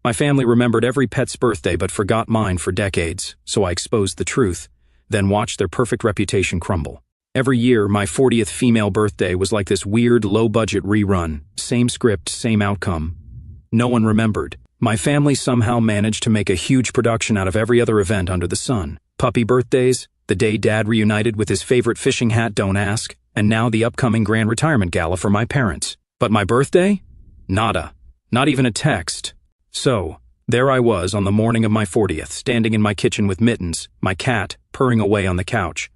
My family remembered every pet's birthday but forgot mine for decades, so I exposed the truth, then watched their perfect reputation crumble. Every year, my 40th female birthday was like this weird, low-budget rerun. Same script, same outcome. No one remembered. My family somehow managed to make a huge production out of every other event under the sun. Puppy birthdays, the day Dad reunited with his favorite fishing hat, don't ask, and now the upcoming grand retirement gala for my parents. But my birthday? Nada. Not even a text. So, there I was on the morning of my 40th, standing in my kitchen with Mittens, my cat, purring away on the couch.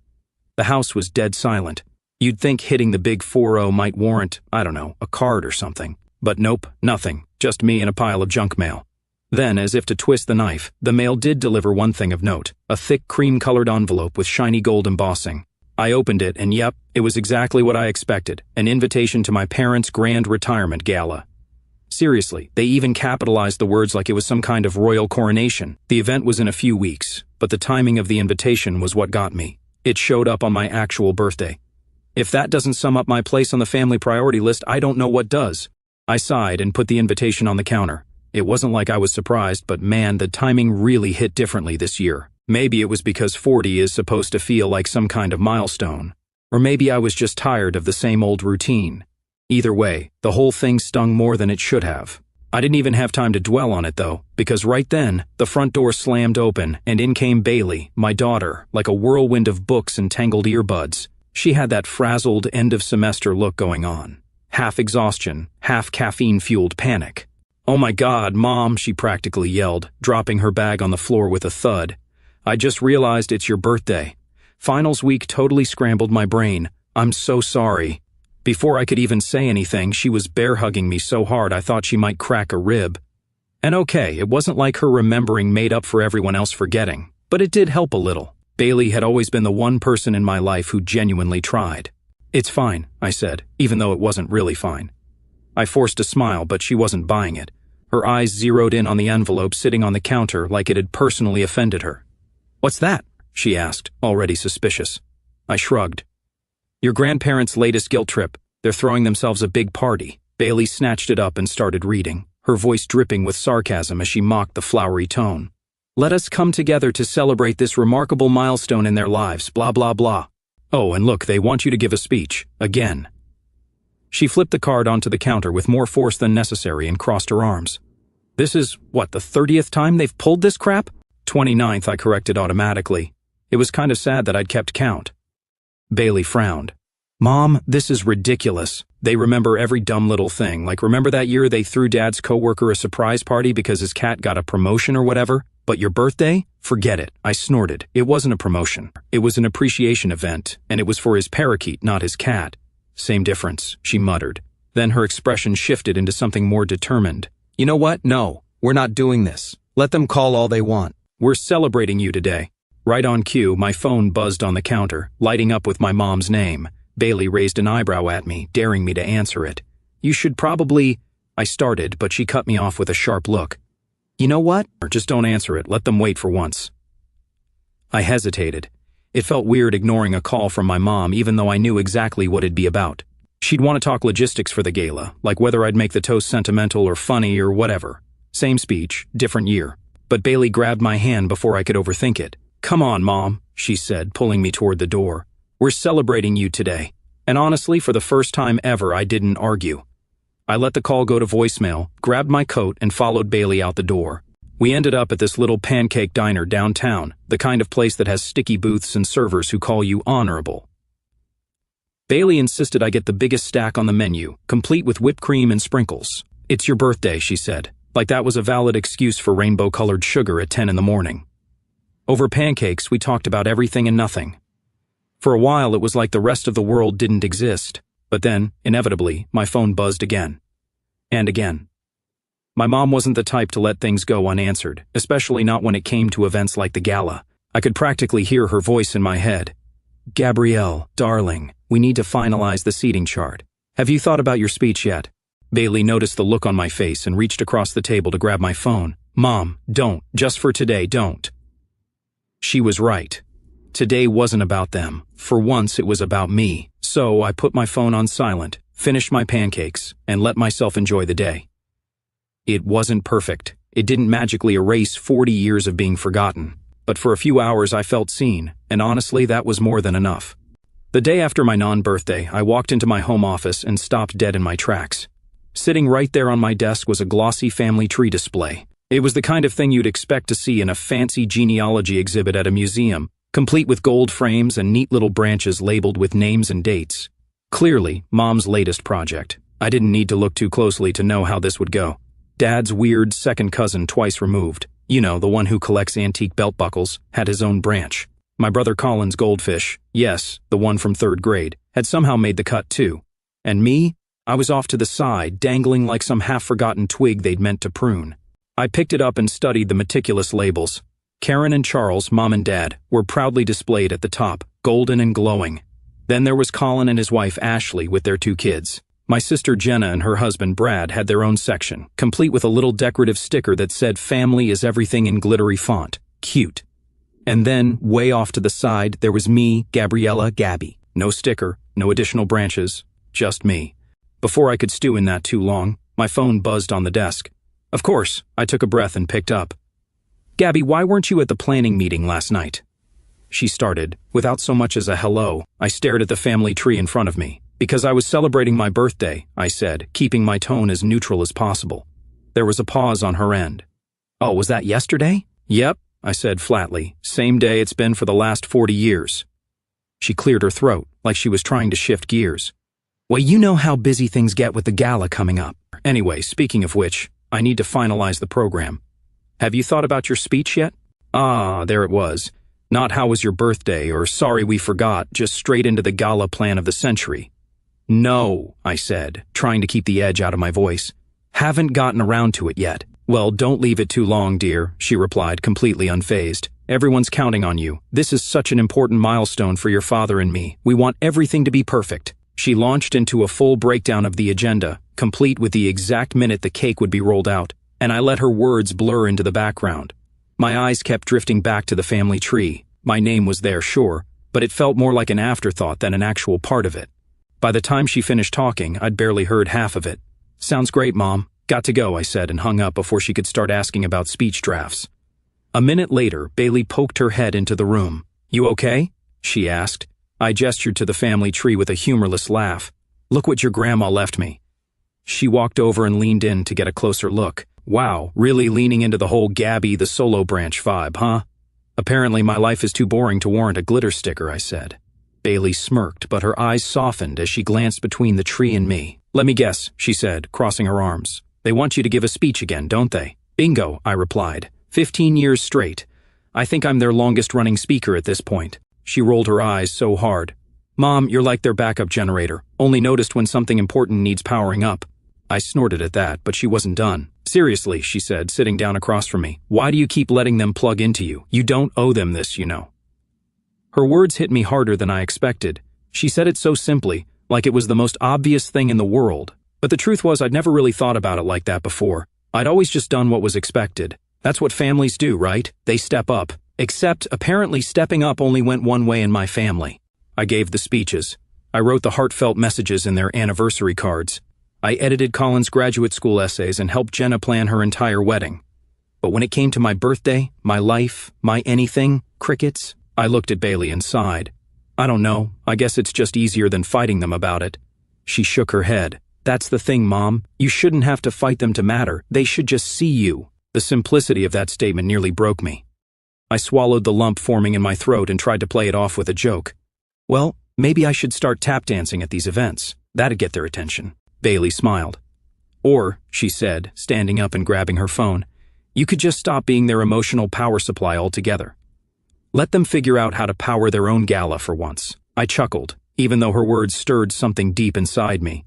The house was dead silent. You'd think hitting the big 4-0 might warrant, I don't know, a card or something. But nope, nothing. Just me and a pile of junk mail. Then, as if to twist the knife, the mail did deliver one thing of note, a thick cream-colored envelope with shiny gold embossing. I opened it and yep, it was exactly what I expected, an invitation to my parents' grand retirement gala. Seriously, they even capitalized the words like it was some kind of royal coronation. The event was in a few weeks, but the timing of the invitation was what got me. It showed up on my actual birthday. If that doesn't sum up my place on the family priority list, I don't know what does. I sighed and put the invitation on the counter. It wasn't like I was surprised, but man, the timing really hit differently this year. Maybe it was because 40 is supposed to feel like some kind of milestone. Or maybe I was just tired of the same old routine. Either way, the whole thing stung more than it should have. I didn't even have time to dwell on it though, because right then, the front door slammed open and in came Bailey, my daughter, like a whirlwind of books and tangled earbuds. She had that frazzled end-of-semester look going on. Half exhaustion, half caffeine-fueled panic. "Oh my God, Mom," she practically yelled, dropping her bag on the floor with a thud. "I just realized it's your birthday. Finals week totally scrambled my brain. I'm so sorry." Before I could even say anything, she was bear-hugging me so hard I thought she might crack a rib. And okay, it wasn't like her remembering made up for everyone else forgetting, but it did help a little. Bailey had always been the one person in my life who genuinely tried. "It's fine," I said, even though it wasn't really fine. I forced a smile, but she wasn't buying it. Her eyes zeroed in on the envelope sitting on the counter like it had personally offended her. "What's that?" she asked, already suspicious. I shrugged. "Your grandparents' latest guilt trip. They're throwing themselves a big party." Bailey snatched it up and started reading, her voice dripping with sarcasm as she mocked the flowery tone. "Let us come together to celebrate this remarkable milestone in their lives, blah blah blah. Oh, and look, they want you to give a speech. Again." She flipped the card onto the counter with more force than necessary and crossed her arms. "This is, what, the 30th time they've pulled this crap?" 29th, I corrected automatically. It was kind of sad that I'd kept count. Bailey frowned. "Mom, this is ridiculous. They remember every dumb little thing, like remember that year they threw Dad's coworker a surprise party because his cat got a promotion or whatever? But your birthday? Forget it." I snorted. It wasn't a promotion. It was an appreciation event, and it was for his parakeet, not his cat. "Same difference," she muttered. Then her expression shifted into something more determined. "You know what? No, we're not doing this. Let them call all they want. We're celebrating you today." Right on cue, my phone buzzed on the counter, lighting up with my mom's name. Bailey raised an eyebrow at me, daring me to answer it. "You should probably—" I started, but she cut me off with a sharp look. "You know what? Just don't answer it. Let them wait for once." I hesitated. It felt weird ignoring a call from my mom, even though I knew exactly what it'd be about. She'd want to talk logistics for the gala, like whether I'd make the toast sentimental or funny or whatever. Same speech, different year. But Bailey grabbed my hand before I could overthink it. "Come on, Mom," she said, pulling me toward the door. "We're celebrating you today." And honestly, for the first time ever, I didn't argue. I let the call go to voicemail, grabbed my coat, and followed Bailey out the door. We ended up at this little pancake diner downtown, the kind of place that has sticky booths and servers who call you honorable. Bailey insisted I get the biggest stack on the menu, complete with whipped cream and sprinkles. "It's your birthday," she said, like that was a valid excuse for rainbow-colored sugar at 10 in the morning. Over pancakes, we talked about everything and nothing. For a while, it was like the rest of the world didn't exist. But then, inevitably, my phone buzzed again. And again. My mom wasn't the type to let things go unanswered, especially not when it came to events like the gala. I could practically hear her voice in my head. "Gabrielle, darling, we need to finalize the seating chart. Have you thought about your speech yet?" Bailey noticed the look on my face and reached across the table to grab my phone. "Mom, don't. Just for today, don't." She was right. Today wasn't about them. For once, it was about me. So I put my phone on silent, finished my pancakes, and let myself enjoy the day. It wasn't perfect. It didn't magically erase 40 years of being forgotten. But for a few hours I felt seen, and honestly that was more than enough. The day after my non-birthday, I walked into my home office and stopped dead in my tracks. Sitting right there on my desk was a glossy family tree display. It was the kind of thing you'd expect to see in a fancy genealogy exhibit at a museum, complete with gold frames and neat little branches labeled with names and dates. Clearly, Mom's latest project. I didn't need to look too closely to know how this would go. Dad's weird second cousin twice removed, you know, the one who collects antique belt buckles, had his own branch. My brother Colin's goldfish, yes, the one from 3rd grade, had somehow made the cut too. And me? I was off to the side, dangling like some half-forgotten twig they'd meant to prune. I picked it up and studied the meticulous labels. Karen and Charles, Mom and Dad, were proudly displayed at the top, golden and glowing. Then there was Colin and his wife Ashley with their 2 kids. My sister Jenna and her husband Brad had their own section, complete with a little decorative sticker that said "Family is everything" in glittery font. Cute. And then, way off to the side, there was me, Gabriella, Gabby. No sticker, no additional branches, just me. Before I could stew in that too long, my phone buzzed on the desk. Of course, I took a breath and picked up. "Gabby, why weren't you at the planning meeting last night?" She started. Without so much as a hello, I stared at the family tree in front of me. "Because I was celebrating my birthday," I said, keeping my tone as neutral as possible. There was a pause on her end. "Oh, was that yesterday?" "Yep," I said flatly. "Same day it's been for the last 40 years. She cleared her throat, like she was trying to shift gears. "Well, you know how busy things get with the gala coming up. Anyway, speaking of which, I need to finalize the program. Have you thought about your speech yet?" Ah, there it was. Not "how was your birthday" or "sorry we forgot," just straight into the gala plan of the century. "No," I said, trying to keep the edge out of my voice. "Haven't gotten around to it yet." "Well, don't leave it too long, dear," she replied, completely unfazed. "Everyone's counting on you. This is such an important milestone for your father and me. We want everything to be perfect." She launched into a full breakdown of the agenda, complete with the exact minute the cake would be rolled out, and I let her words blur into the background. My eyes kept drifting back to the family tree. My name was there, sure, but it felt more like an afterthought than an actual part of it. By the time she finished talking, I'd barely heard half of it. "Sounds great, Mom. Got to go," I said, and hung up before she could start asking about speech drafts. A minute later, Bailey poked her head into the room. "You okay?" she asked. I gestured to the family tree with a humorless laugh. "Look what your grandma left me." She walked over and leaned in to get a closer look. "Wow, really leaning into the whole Gabby the solo branch vibe, huh?" "Apparently my life is too boring to warrant a glitter sticker," I said. Bailey smirked, but her eyes softened as she glanced between the tree and me. "Let me guess," she said, crossing her arms. "They want you to give a speech again, don't they?" "Bingo," I replied. 15 years straight. I think I'm their longest-running speaker at this point." She rolled her eyes so hard. "Mom, you're like their backup generator, only noticed when something important needs powering up." I snorted at that, but she wasn't done. "Seriously," she said, sitting down across from me. "Why do you keep letting them plug into you? You don't owe them this, you know." Her words hit me harder than I expected. She said it so simply, like it was the most obvious thing in the world. But the truth was I'd never really thought about it like that before. I'd always just done what was expected. That's what families do, right? They step up. Except, apparently stepping up only went one way in my family. I gave the speeches. I wrote the heartfelt messages in their anniversary cards. I edited Colin's graduate school essays and helped Jenna plan her entire wedding. But when it came to my birthday, my life, my anything, crickets, I looked at Bailey and sighed. "I don't know, I guess it's just easier than fighting them about it." She shook her head. "That's the thing, Mom. You shouldn't have to fight them to matter. They should just see you." The simplicity of that statement nearly broke me. I swallowed the lump forming in my throat and tried to play it off with a joke. "Well, maybe I should start tap dancing at these events. That'd get their attention." Bailey smiled. "Or," she said, standing up and grabbing her phone, "you could just stop being their emotional power supply altogether. Let them figure out how to power their own gala for once." I chuckled, even though her words stirred something deep inside me.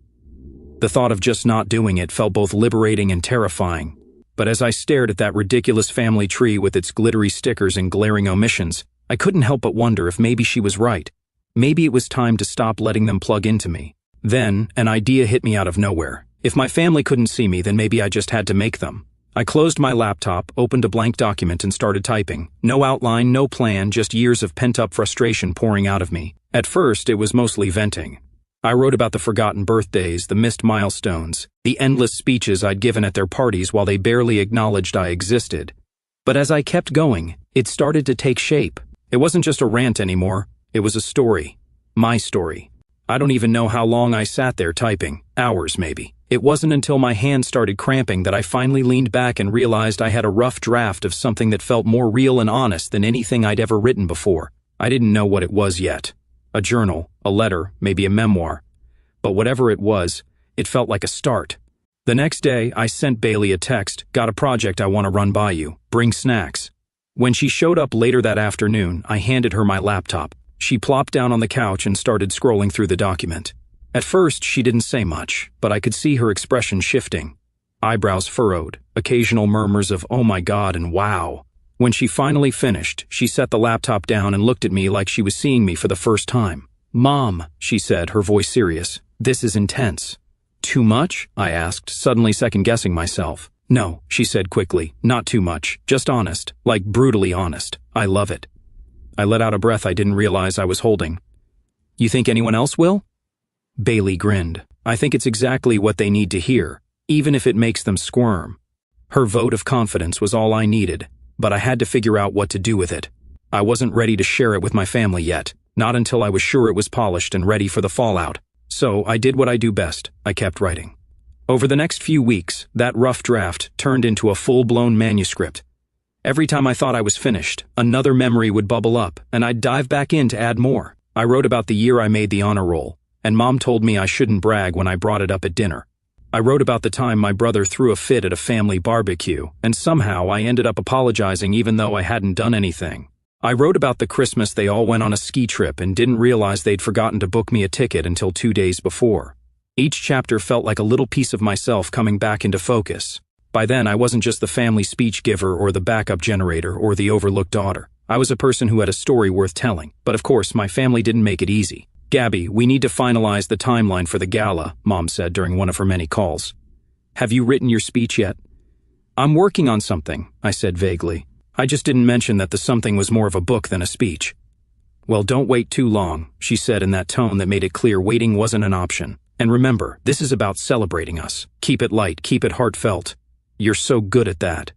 The thought of just not doing it felt both liberating and terrifying. But as I stared at that ridiculous family tree with its glittery stickers and glaring omissions, I couldn't help but wonder if maybe she was right. Maybe it was time to stop letting them plug into me. Then, an idea hit me out of nowhere. If my family couldn't see me, then maybe I just had to make them. I closed my laptop, opened a blank document, and started typing. No outline, no plan, just years of pent-up frustration pouring out of me. At first, it was mostly venting. I wrote about the forgotten birthdays, the missed milestones, the endless speeches I'd given at their parties while they barely acknowledged I existed. But as I kept going, it started to take shape. It wasn't just a rant anymore, it was a story. My story. I don't even know how long I sat there typing, hours maybe. It wasn't until my hands started cramping that I finally leaned back and realized I had a rough draft of something that felt more real and honest than anything I'd ever written before. I didn't know what it was yet. A journal, a letter, maybe a memoir. But whatever it was, it felt like a start. The next day, I sent Bailey a text, "Got a project I want to run by you. Bring snacks." When she showed up later that afternoon, I handed her my laptop. She plopped down on the couch and started scrolling through the document. At first, she didn't say much, but I could see her expression shifting. Eyebrows furrowed, occasional murmurs of "oh my god" and "wow." When she finally finished, she set the laptop down and looked at me like she was seeing me for the first time. "Mom," she said, her voice serious, "this is intense." "Too much?" I asked, suddenly second-guessing myself. "No," she said quickly, "not too much, just honest, like brutally honest. I love it." I let out a breath I didn't realize I was holding. "You think anyone else will?" Bailey grinned. "I think it's exactly what they need to hear, even if it makes them squirm." Her vote of confidence was all I needed, but I had to figure out what to do with it. I wasn't ready to share it with my family yet, not until I was sure it was polished and ready for the fallout. So I did what I do best. I kept writing. Over the next few weeks, that rough draft turned into a full-blown manuscript. Every time I thought I was finished, another memory would bubble up, and I'd dive back in to add more. I wrote about the year I made the honor roll, and Mom told me I shouldn't brag when I brought it up at dinner. I wrote about the time my brother threw a fit at a family barbecue, and somehow I ended up apologizing even though I hadn't done anything. I wrote about the Christmas they all went on a ski trip and didn't realize they'd forgotten to book me a ticket until 2 days before. Each chapter felt like a little piece of myself coming back into focus. By then, I wasn't just the family speech giver or the backup generator or the overlooked daughter. I was a person who had a story worth telling. But of course, my family didn't make it easy. "Gabby, we need to finalize the timeline for the gala," Mom said during one of her many calls. "Have you written your speech yet?" "I'm working on something," I said vaguely. I just didn't mention that the something was more of a book than a speech. "Well, don't wait too long," she said in that tone that made it clear waiting wasn't an option. "And remember, this is about celebrating us. Keep it light, keep it heartfelt. You're so good at that."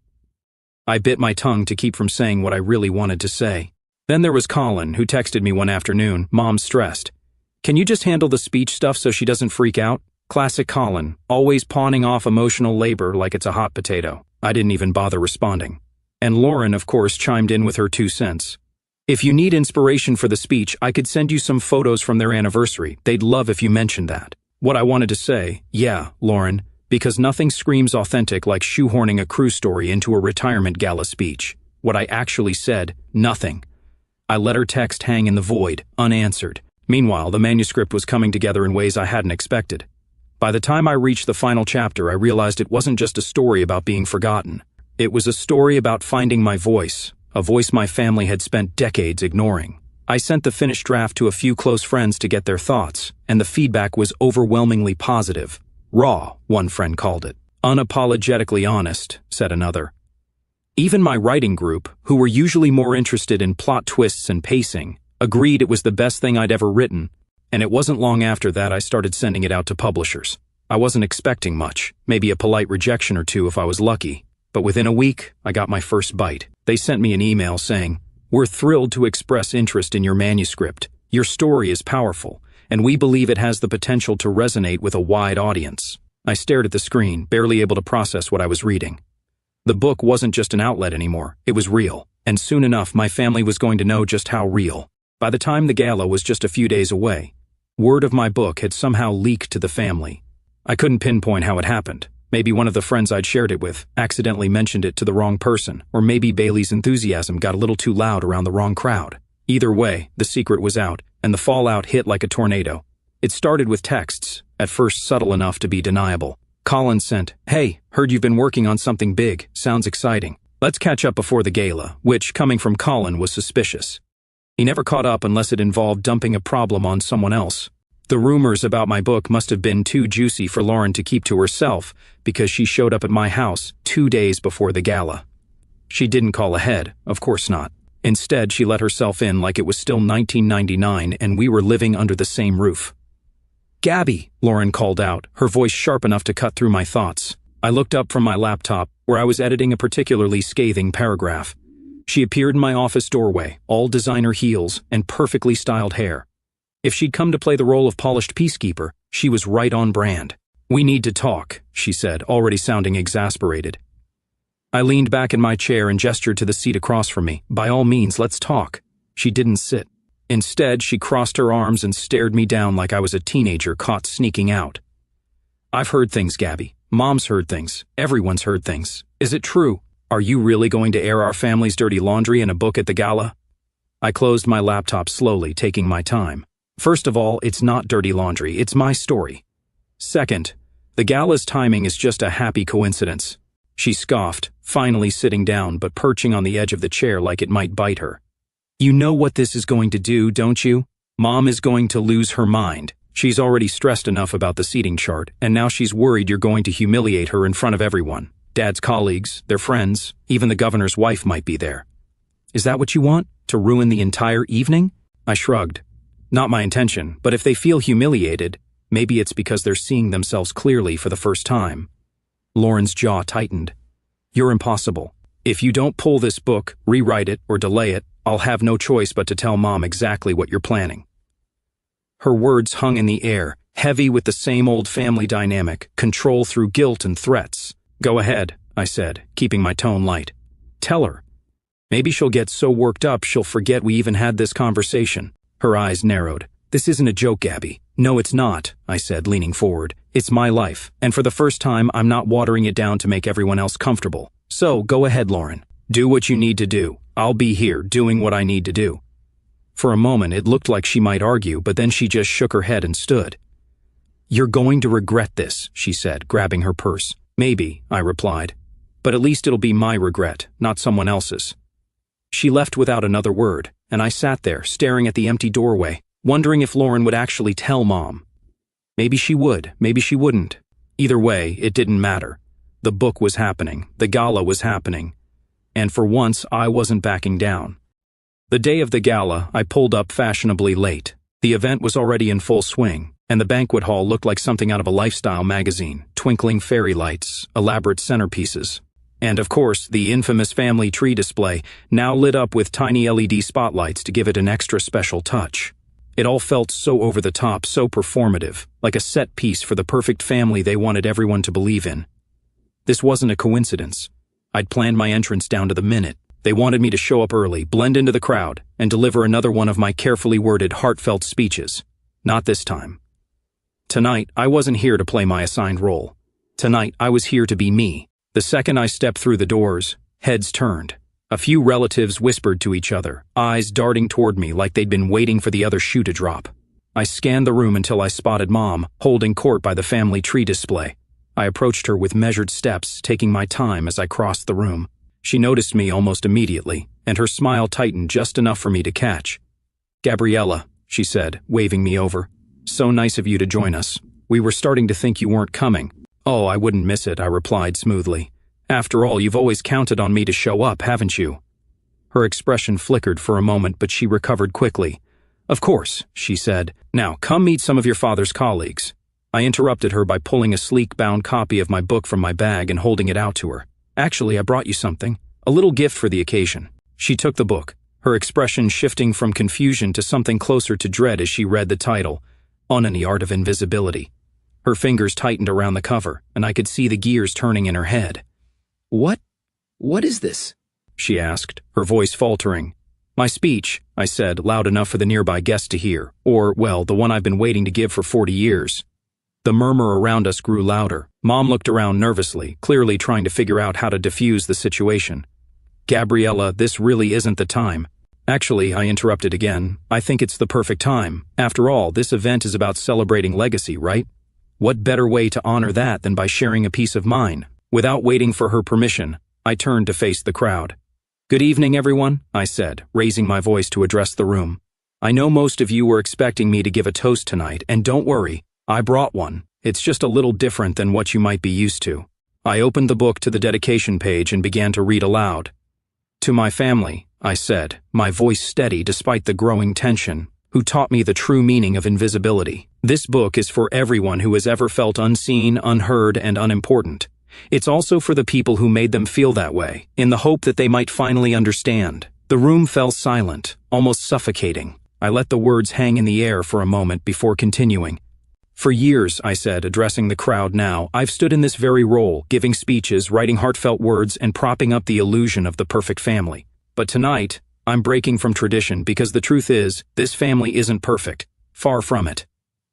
I bit my tongue to keep from saying what I really wanted to say. Then there was Colin, who texted me one afternoon, "Mom's stressed. Can you just handle the speech stuff so she doesn't freak out?" Classic Colin, always pawning off emotional labor like it's a hot potato. I didn't even bother responding. And Lauren, of course, chimed in with her 2 cents. "If you need inspiration for the speech, I could send you some photos from their anniversary. They'd love if you mentioned that." What I wanted to say, "Yeah, Lauren," because nothing screams authentic like shoehorning a cruise story into a retirement gala speech. What I actually said, nothing. I let her text hang in the void, unanswered. Meanwhile, the manuscript was coming together in ways I hadn't expected. By the time I reached the final chapter, I realized it wasn't just a story about being forgotten. It was a story about finding my voice, a voice my family had spent decades ignoring. I sent the finished draft to a few close friends to get their thoughts, and the feedback was overwhelmingly positive. "Raw," one friend called it. "Unapologetically honest," said another. Even my writing group, who were usually more interested in plot twists and pacing, agreed it was the best thing I'd ever written, and it wasn't long after that I started sending it out to publishers. I wasn't expecting much, maybe a polite rejection or two if I was lucky. But within a week, I got my first bite. They sent me an email saying, "We're thrilled to express interest in your manuscript. Your story is powerful, and we believe it has the potential to resonate with a wide audience." I stared at the screen, barely able to process what I was reading. The book wasn't just an outlet anymore, it was real, and soon enough my family was going to know just how real. By the time the gala was just a few days away, word of my book had somehow leaked to the family. I couldn't pinpoint how it happened. Maybe one of the friends I'd shared it with accidentally mentioned it to the wrong person, or maybe Bailey's enthusiasm got a little too loud around the wrong crowd. Either way, the secret was out, and the fallout hit like a tornado. It started with texts, at first subtle enough to be deniable. Colin sent, "Hey, heard you've been working on something big. Sounds exciting. Let's catch up before the gala," which, coming from Colin, was suspicious. He never caught up unless it involved dumping a problem on someone else. The rumors about my book must have been too juicy for Lauren to keep to herself because she showed up at my house 2 days before the gala. She didn't call ahead, of course not. Instead, she let herself in like it was still 1999 and we were living under the same roof. "Gabby," Lauren called out, her voice sharp enough to cut through my thoughts. I looked up from my laptop, where I was editing a particularly scathing paragraph. She appeared in my office doorway, all designer heels and perfectly styled hair. If she'd come to play the role of polished peacekeeper, she was right on brand. "We need to talk," she said, already sounding exasperated. I leaned back in my chair and gestured to the seat across from me. "By all means, let's talk." She didn't sit. Instead, she crossed her arms and stared me down like I was a teenager caught sneaking out. "I've heard things, Gabby. Mom's heard things. Everyone's heard things. Is it true? Are you really going to air our family's dirty laundry in a book at the gala?" I closed my laptop slowly, taking my time. First of all, it's not dirty laundry, it's my story. Second, the gala's timing is just a happy coincidence. She scoffed, finally sitting down but perching on the edge of the chair like it might bite her. "You know what this is going to do, don't you? Mom is going to lose her mind. She's already stressed enough about the seating chart, and now she's worried you're going to humiliate her in front of everyone. Dad's colleagues, their friends, even the governor's wife might be there. Is that what you want? To ruin the entire evening?" I shrugged. "Not my intention, but if they feel humiliated, maybe it's because they're seeing themselves clearly for the first time." Lauren's jaw tightened. "You're impossible. If you don't pull this book, rewrite it, or delay it, I'll have no choice but to tell Mom exactly what you're planning." Her words hung in the air, heavy with the same old family dynamic, control through guilt and threats. "Go ahead," I said, keeping my tone light. "Tell her. Maybe she'll get so worked up she'll forget we even had this conversation." Her eyes narrowed. "This isn't a joke, Gabby." "No, it's not," I said, leaning forward. "It's my life, and for the first time, I'm not watering it down to make everyone else comfortable. So, go ahead, Lauren. Do what you need to do. I'll be here, doing what I need to do." For a moment, it looked like she might argue, but then she just shook her head and stood. "You're going to regret this," she said, grabbing her purse. "Maybe," I replied. "But at least it'll be my regret, not someone else's." She left without another word, and I sat there, staring at the empty doorway, wondering if Lauren would actually tell Mom. Maybe she would, maybe she wouldn't. Either way, it didn't matter. The book was happening, the gala was happening, and for once I wasn't backing down. The day of the gala, I pulled up fashionably late. The event was already in full swing, and the banquet hall looked like something out of a lifestyle magazine, twinkling fairy lights, elaborate centerpieces. And of course, the infamous family tree display, now lit up with tiny LED spotlights to give it an extra special touch. It all felt so over the top, so performative, like a set piece for the perfect family they wanted everyone to believe in. This wasn't a coincidence. I'd planned my entrance down to the minute. They wanted me to show up early, blend into the crowd, and deliver another one of my carefully worded, heartfelt speeches. Not this time. Tonight, I wasn't here to play my assigned role. Tonight, I was here to be me. The second I stepped through the doors, heads turned. A few relatives whispered to each other, eyes darting toward me like they'd been waiting for the other shoe to drop. I scanned the room until I spotted Mom, holding court by the family tree display. I approached her with measured steps, taking my time as I crossed the room. She noticed me almost immediately, and her smile tightened just enough for me to catch. "Gabriella," she said, waving me over. "So nice of you to join us. We were starting to think you weren't coming." "Oh, I wouldn't miss it," I replied smoothly. "After all, you've always counted on me to show up, haven't you?" Her expression flickered for a moment, but she recovered quickly. "Of course," she said. "Now, come meet some of your father's colleagues." I interrupted her by pulling a sleek bound copy of my book from my bag and holding it out to her. "Actually, I brought you something. A little gift for the occasion." She took the book, her expression shifting from confusion to something closer to dread as she read the title, On the Art of Invisibility. Her fingers tightened around the cover, and I could see the gears turning in her head. What is this?" she asked, her voice faltering. "My speech," I said, loud enough for the nearby guests to hear, or, well, the one I've been waiting to give for 40 years. The murmur around us grew louder. Mom looked around nervously, clearly trying to figure out how to defuse the situation. "Gabriella, this really isn't the time." "Actually," I interrupted again, "I think it's the perfect time. After all, this event is about celebrating legacy, right? What better way to honor that than by sharing a piece of mine?" Without waiting for her permission, I turned to face the crowd. "Good evening, everyone," I said, raising my voice to address the room. "I know most of you were expecting me to give a toast tonight, and don't worry, I brought one. It's just a little different than what you might be used to." I opened the book to the dedication page and began to read aloud. "To my family," I said, my voice steady despite the growing tension. who taught me the true meaning of invisibility. This book is for everyone who has ever felt unseen, unheard, and unimportant. It's also for the people who made them feel that way, in the hope that they might finally understand. The room fell silent, almost suffocating. I let the words hang in the air for a moment before continuing. For years, I said, addressing the crowd now, I've stood in this very role, giving speeches, writing heartfelt words, and propping up the illusion of the perfect family. But tonight, I'm breaking from tradition because the truth is, this family isn't perfect. Far from it.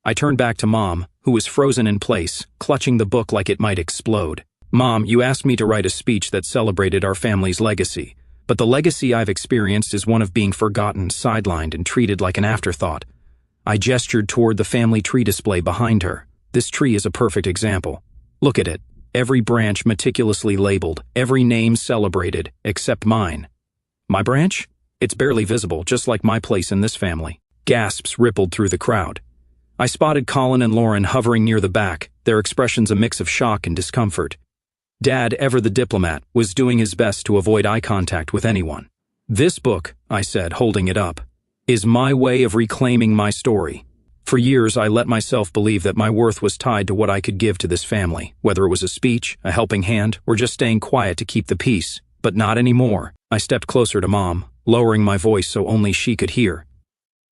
I turned back to Mom, who was frozen in place, clutching the book like it might explode. Mom, you asked me to write a speech that celebrated our family's legacy. But the legacy I've experienced is one of being forgotten, sidelined, and treated like an afterthought. I gestured toward the family tree display behind her. This tree is a perfect example. Look at it. Every branch meticulously labeled, every name celebrated, except mine. My branch? It's barely visible, just like my place in this family. Gasps rippled through the crowd. I spotted Colin and Lauren hovering near the back, their expressions a mix of shock and discomfort. Dad, ever the diplomat, was doing his best to avoid eye contact with anyone. This book, I said, holding it up, is my way of reclaiming my story. For years, I let myself believe that my worth was tied to what I could give to this family, whether it was a speech, a helping hand, or just staying quiet to keep the peace. But not anymore. I stepped closer to Mom, lowering my voice so only she could hear.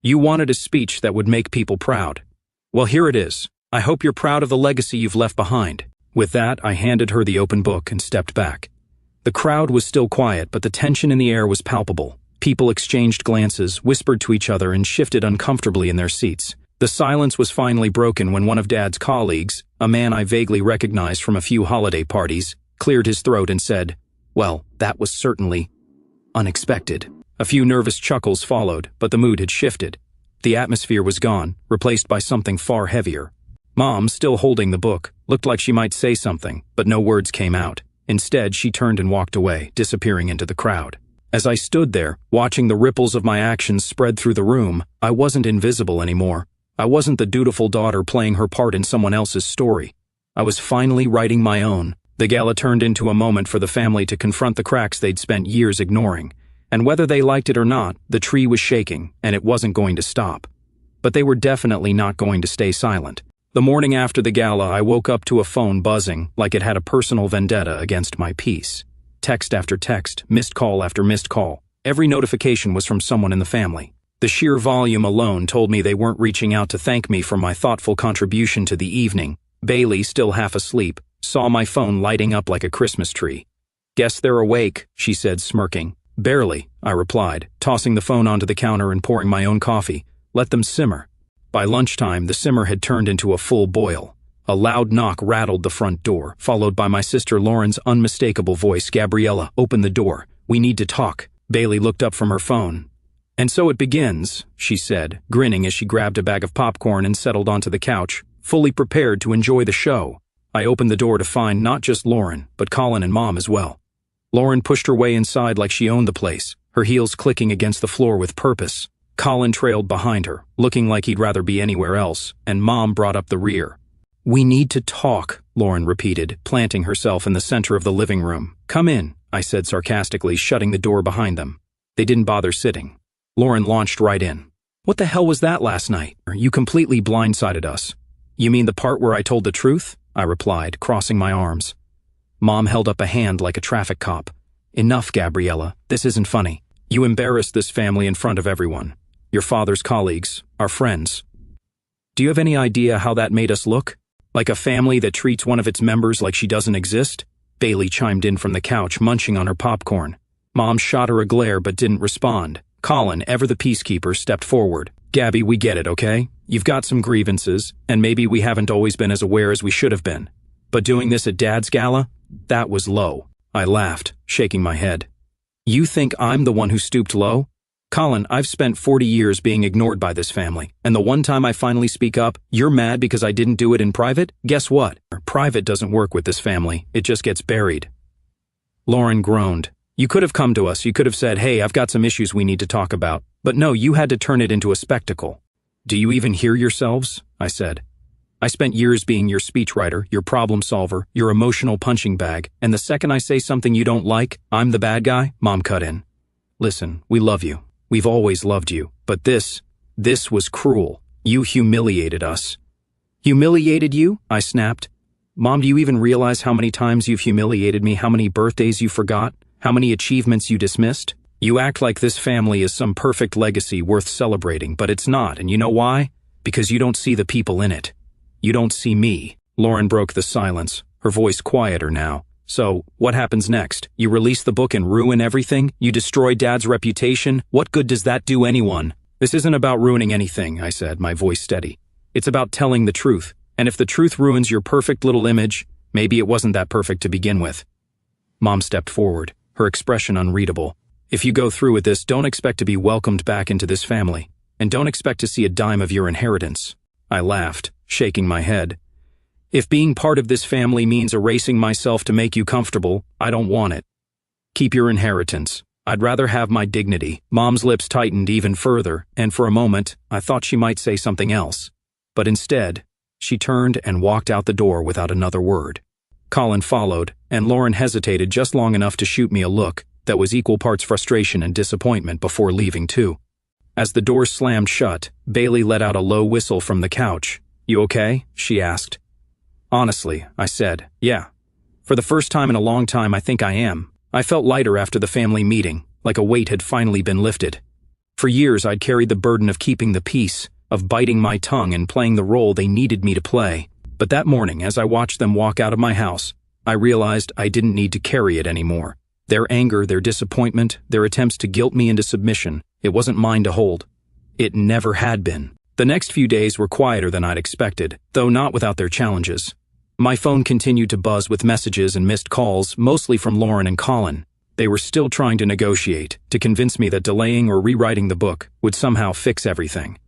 You wanted a speech that would make people proud. Well, here it is. I hope you're proud of the legacy you've left behind. With that, I handed her the open book and stepped back. The crowd was still quiet, but the tension in the air was palpable. People exchanged glances, whispered to each other, and shifted uncomfortably in their seats. The silence was finally broken when one of Dad's colleagues, a man I vaguely recognized from a few holiday parties, cleared his throat and said, "Well, that was certainly unexpected." A few nervous chuckles followed, but the mood had shifted. The atmosphere was gone, replaced by something far heavier. Mom, still holding the book, looked like she might say something, but no words came out. Instead, she turned and walked away, disappearing into the crowd. As I stood there, watching the ripples of my actions spread through the room, I wasn't invisible anymore. I wasn't the dutiful daughter playing her part in someone else's story. I was finally writing my own. The gala turned into a moment for the family to confront the cracks they'd spent years ignoring. And whether they liked it or not, the tree was shaking, and it wasn't going to stop. But they were definitely not going to stay silent. The morning after the gala, I woke up to a phone buzzing like it had a personal vendetta against my peace. Text after text, missed call after missed call. Every notification was from someone in the family. The sheer volume alone told me they weren't reaching out to thank me for my thoughtful contribution to the evening. Bailey, still half asleep, saw my phone lighting up like a Christmas tree. "Guess they're awake," she said, smirking. "Barely," I replied, tossing the phone onto the counter and pouring my own coffee. "Let them simmer." By lunchtime, the simmer had turned into a full boil. A loud knock rattled the front door, followed by my sister Lauren's unmistakable voice, "Gabriella, open the door. We need to talk." Bailey looked up from her phone. "And so it begins," she said, grinning as she grabbed a bag of popcorn and settled onto the couch, fully prepared to enjoy the show. I opened the door to find not just Lauren, but Colin and Mom as well. Lauren pushed her way inside like she owned the place, her heels clicking against the floor with purpose. Colin trailed behind her, looking like he'd rather be anywhere else, and Mom brought up the rear. "We need to talk," Lauren repeated, planting herself in the center of the living room. "Come in," I said sarcastically, shutting the door behind them. They didn't bother sitting. Lauren launched right in. "What the hell was that last night? You completely blindsided us." "You mean the part where I told the truth?" I replied, crossing my arms. Mom held up a hand like a traffic cop. "Enough, Gabriella. This isn't funny. You embarrassed this family in front of everyone. Your father's colleagues, our friends. Do you have any idea how that made us look? Like a family that treats one of its members like she doesn't exist?" Bailey chimed in from the couch, munching on her popcorn. Mom shot her a glare but didn't respond. Colin, ever the peacekeeper, stepped forward. "Gabby, we get it, okay? You've got some grievances, and maybe we haven't always been as aware as we should have been. But doing this at Dad's gala? That was low." I laughed, shaking my head. "You think I'm the one who stooped low? Colin, I've spent 40 years being ignored by this family, and the one time I finally speak up, you're mad because I didn't do it in private? Guess what? Private doesn't work with this family. It just gets buried." Lauren groaned. "You could have come to us. You could have said, 'Hey, I've got some issues we need to talk about.' But no, you had to turn it into a spectacle." "Do you even hear yourselves?" I said. "I spent years being your speechwriter, your problem solver, your emotional punching bag, and the second I say something you don't like, I'm the bad guy?" Mom cut in. "Listen, we love you. We've always loved you. But this This was cruel. You humiliated us. Humiliated you? I snapped. Mom, do you even realize how many times you've humiliated me, how many birthdays you forgot, how many achievements you dismissed? You act like this family is some perfect legacy worth celebrating, but it's not, and you know why? Because you don't see the people in it. You don't see me. Lauren broke the silence, her voice quieter now. So, what happens next? You release the book and ruin everything? You destroy Dad's reputation? What good does that do anyone? This isn't about ruining anything, I said, my voice steady. It's about telling the truth, and if the truth ruins your perfect little image, maybe it wasn't that perfect to begin with. Mom stepped forward, her expression unreadable. If you go through with this, don't expect to be welcomed back into this family, and don't expect to see a dime of your inheritance. I laughed, shaking my head. If being part of this family means erasing myself to make you comfortable, I don't want it. Keep your inheritance. I'd rather have my dignity. Mom's lips tightened even further, and for a moment, I thought she might say something else. But instead, she turned and walked out the door without another word. Colin followed, and Lauren hesitated just long enough to shoot me a look that was equal parts frustration and disappointment before leaving too. As the door slammed shut, Bailey let out a low whistle from the couch. You okay? She asked. Honestly, I said, yeah. For the first time in a long time, I think I am. I felt lighter after the family meeting, like a weight had finally been lifted. For years, I'd carried the burden of keeping the peace, of biting my tongue and playing the role they needed me to play. But that morning, as I watched them walk out of my house, I realized I didn't need to carry it anymore. Their anger, their disappointment, their attempts to guilt me into submission, it wasn't mine to hold. It never had been. The next few days were quieter than I'd expected, though not without their challenges. My phone continued to buzz with messages and missed calls, mostly from Lauren and Colin. They were still trying to negotiate, to convince me that delaying or rewriting the book would somehow fix everything.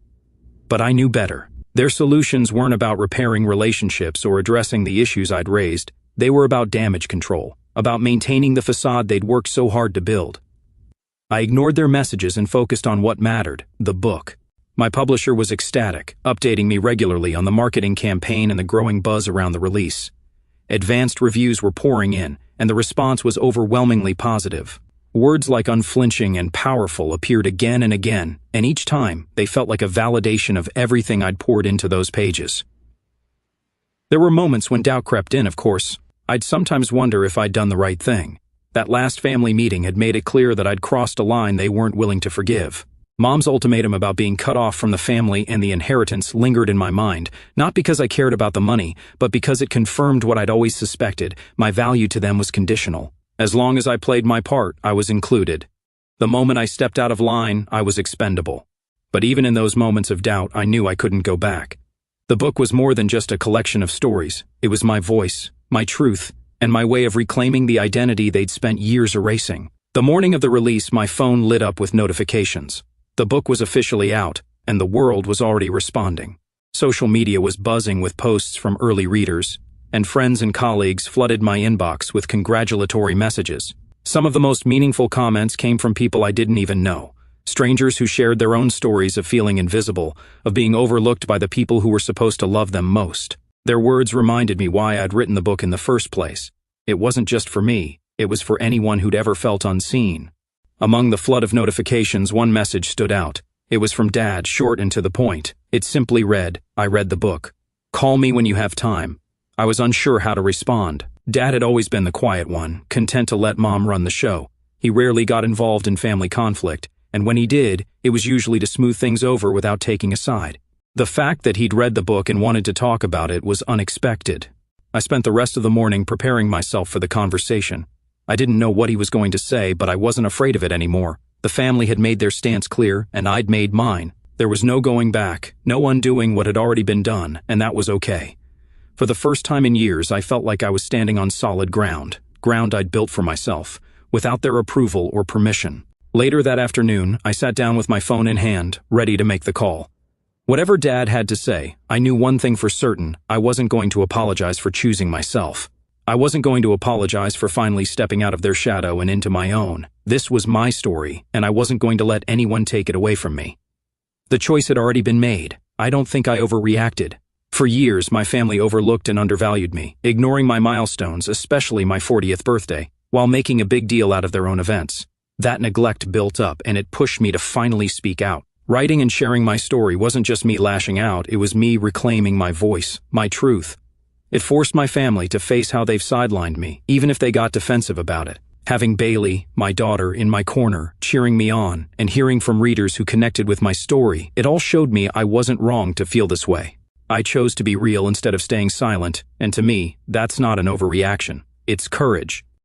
But I knew better. Their solutions weren't about repairing relationships or addressing the issues I'd raised. They were about damage control, about maintaining the facade they'd worked so hard to build. I ignored their messages and focused on what mattered, the book. My publisher was ecstatic, updating me regularly on the marketing campaign and the growing buzz around the release. Advanced reviews were pouring in, and the response was overwhelmingly positive. Words like unflinching and powerful appeared again and again, and each time they felt like a validation of everything I'd poured into those pages. There were moments when doubt crept in, of course. I'd sometimes wonder if I'd done the right thing. That last family meeting had made it clear that I'd crossed a line they weren't willing to forgive. Mom's ultimatum about being cut off from the family and the inheritance lingered in my mind, not because I cared about the money, but because it confirmed what I'd always suspected: my value to them was conditional. As long as I played my part, I was included. The moment I stepped out of line, I was expendable. But even in those moments of doubt, I knew I couldn't go back. The book was more than just a collection of stories. It was my voice, my truth, and my way of reclaiming the identity they'd spent years erasing. The morning of the release, my phone lit up with notifications. The book was officially out, and the world was already responding. Social media was buzzing with posts from early readers, and friends and colleagues flooded my inbox with congratulatory messages. Some of the most meaningful comments came from people I didn't even know. Strangers who shared their own stories of feeling invisible, of being overlooked by the people who were supposed to love them most. Their words reminded me why I'd written the book in the first place. It wasn't just for me, it was for anyone who'd ever felt unseen. Among the flood of notifications, one message stood out. It was from Dad, short and to the point. It simply read, "I read the book. Call me when you have time." I was unsure how to respond. Dad had always been the quiet one, content to let Mom run the show. He rarely got involved in family conflict, and when he did, it was usually to smooth things over without taking a side. The fact that he'd read the book and wanted to talk about it was unexpected. I spent the rest of the morning preparing myself for the conversation. I didn't know what he was going to say, but I wasn't afraid of it anymore. The family had made their stance clear, and I'd made mine. There was no going back, no undoing what had already been done, and that was okay. For the first time in years, I felt like I was standing on solid ground I'd built for myself, without their approval or permission. Later that afternoon, I sat down with my phone in hand, ready to make the call. Whatever Dad had to say, I knew one thing for certain: I wasn't going to apologize for choosing myself. I wasn't going to apologize for finally stepping out of their shadow and into my own. This was my story, and I wasn't going to let anyone take it away from me. The choice had already been made. I don't think I overreacted. For years, my family overlooked and undervalued me, ignoring my milestones, especially my 40th birthday, while making a big deal out of their own events. That neglect built up, and it pushed me to finally speak out. Writing and sharing my story wasn't just me lashing out, it was me reclaiming my voice, my truth. It forced my family to face how they've sidelined me, even if they got defensive about it. Having Bailey, my daughter, in my corner, cheering me on, and hearing from readers who connected with my story, it all showed me I wasn't wrong to feel this way. I chose to be real instead of staying silent, and to me, that's not an overreaction. It's courage.